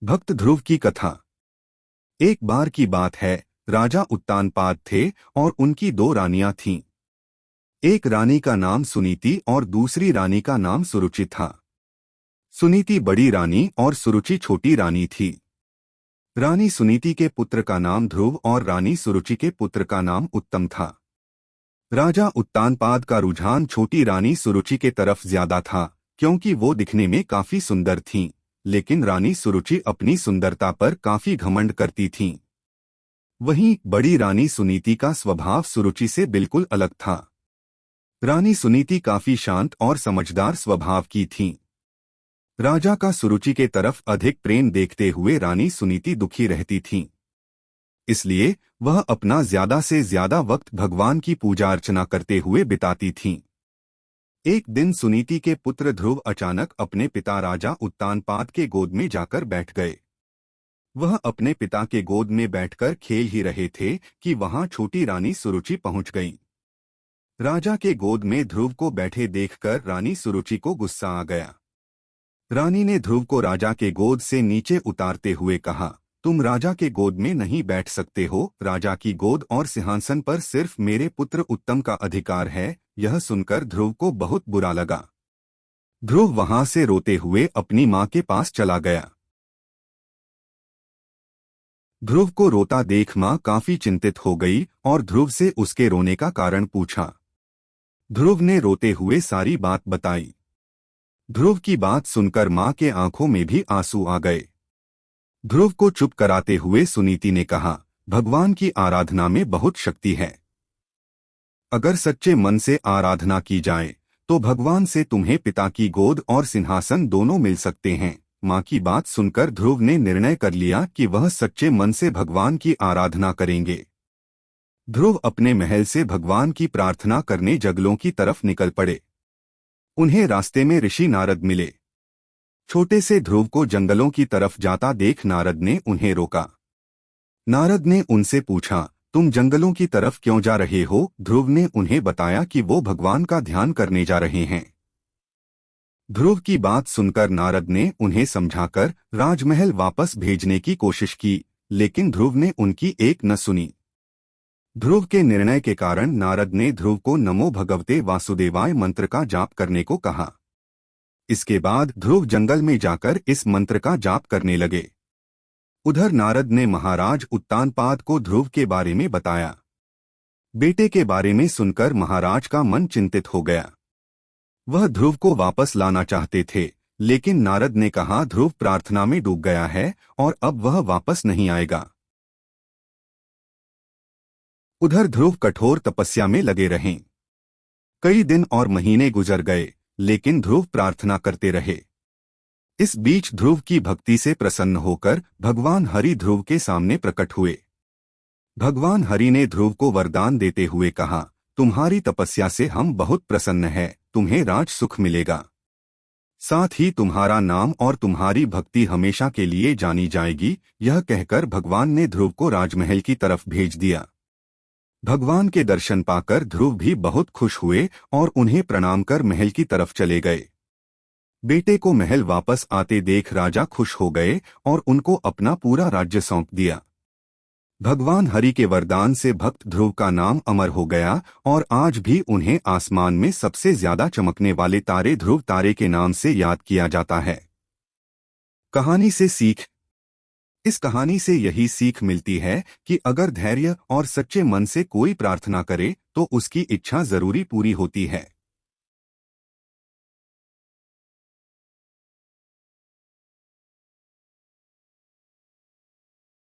भक्त ध्रुव की कथा। एक बार की बात है, राजा उत्तानपाद थे और उनकी दो रानियां थीं। एक रानी का नाम सुनीति और दूसरी रानी का नाम सुरुचि था। सुनीति बड़ी रानी और सुरुचि छोटी रानी थी। रानी सुनीति के पुत्र का नाम ध्रुव और रानी सुरुचि के पुत्र का नाम उत्तम था। राजा उत्तानपाद का रुझान छोटी रानी सुरुचि के तरफ ज्यादा था, क्योंकि वो दिखने में काफी सुंदर थीं। लेकिन रानी सुरुचि अपनी सुंदरता पर काफी घमंड करती थीं। वहीं बड़ी रानी सुनीति का स्वभाव सुरुचि से बिल्कुल अलग था। रानी सुनीति काफी शांत और समझदार स्वभाव की थीं। राजा का सुरुचि के तरफ अधिक प्रेम देखते हुए रानी सुनीति दुखी रहती थीं। इसलिए वह अपना ज्यादा से ज्यादा वक्त भगवान की पूजा अर्चना करते हुए बिताती थीं। एक दिन सुनीति के पुत्र ध्रुव अचानक अपने पिता राजा उत्तानपाद के गोद में जाकर बैठ गए। वह अपने पिता के गोद में बैठकर खेल ही रहे थे कि वहां छोटी रानी सुरुचि पहुंच गई। राजा के गोद में ध्रुव को बैठे देखकर रानी सुरुचि को गुस्सा आ गया। रानी ने ध्रुव को राजा के गोद से नीचे उतारते हुए कहा, तुम राजा के गोद में नहीं बैठ सकते हो। राजा की गोद और सिंहासन पर सिर्फ मेरे पुत्र उत्तम का अधिकार है। यह सुनकर ध्रुव को बहुत बुरा लगा। ध्रुव वहां से रोते हुए अपनी मां के पास चला गया। ध्रुव को रोता देख मां काफी चिंतित हो गई और ध्रुव से उसके रोने का कारण पूछा। ध्रुव ने रोते हुए सारी बात बताई। ध्रुव की बात सुनकर मां के आंखों में भी आंसू आ गए। ध्रुव को चुप कराते हुए सुनीति ने कहा, भगवान की आराधना में बहुत शक्ति है। अगर सच्चे मन से आराधना की जाए तो भगवान से तुम्हें पिता की गोद और सिंहासन दोनों मिल सकते हैं। मां की बात सुनकर ध्रुव ने निर्णय कर लिया कि वह सच्चे मन से भगवान की आराधना करेंगे। ध्रुव अपने महल से भगवान की प्रार्थना करने जंगलों की तरफ निकल पड़े। उन्हें रास्ते में ऋषि नारद मिले। छोटे से ध्रुव को जंगलों की तरफ जाता देख नारद ने उन्हें रोका। नारद ने उनसे पूछा, तुम जंगलों की तरफ क्यों जा रहे हो? ध्रुव ने उन्हें बताया कि वो भगवान का ध्यान करने जा रहे हैं। ध्रुव की बात सुनकर नारद ने उन्हें समझाकर राजमहल वापस भेजने की कोशिश की, लेकिन ध्रुव ने उनकी एक न सुनी। ध्रुव के निर्णय के कारण नारद ने ध्रुव को नमो भगवते वासुदेवाय मंत्र का जाप करने को कहा। इसके बाद ध्रुव जंगल में जाकर इस मंत्र का जाप करने लगे। उधर नारद ने महाराज उत्तानपाद को ध्रुव के बारे में बताया। बेटे के बारे में सुनकर महाराज का मन चिंतित हो गया। वह ध्रुव को वापस लाना चाहते थे, लेकिन नारद ने कहा ध्रुव प्रार्थना में डूब गया है और अब वह वापस नहीं आएगा। उधर ध्रुव कठोर तपस्या में लगे रहे। कई दिन और महीने गुजर गए, लेकिन ध्रुव प्रार्थना करते रहे। इस बीच ध्रुव की भक्ति से प्रसन्न होकर भगवान हरि ध्रुव के सामने प्रकट हुए। भगवान हरि ने ध्रुव को वरदान देते हुए कहा, तुम्हारी तपस्या से हम बहुत प्रसन्न हैं, तुम्हें राज सुख मिलेगा। साथ ही तुम्हारा नाम और तुम्हारी भक्ति हमेशा के लिए जानी जाएगी। यह कहकर भगवान ने ध्रुव को राजमहल की तरफ भेज दिया। भगवान के दर्शन पाकर ध्रुव भी बहुत खुश हुए और उन्हें प्रणाम कर महल की तरफ चले गए। बेटे को महल वापस आते देख राजा खुश हो गए और उनको अपना पूरा राज्य सौंप दिया। भगवान हरि के वरदान से भक्त ध्रुव का नाम अमर हो गया और आज भी उन्हें आसमान में सबसे ज्यादा चमकने वाले तारे ध्रुव तारे के नाम से याद किया जाता है। कहानी से सीख। इस कहानी से यही सीख मिलती है कि अगर धैर्य और सच्चे मन से कोई प्रार्थना करे तो उसकी इच्छा जरूरी पूरी होती है।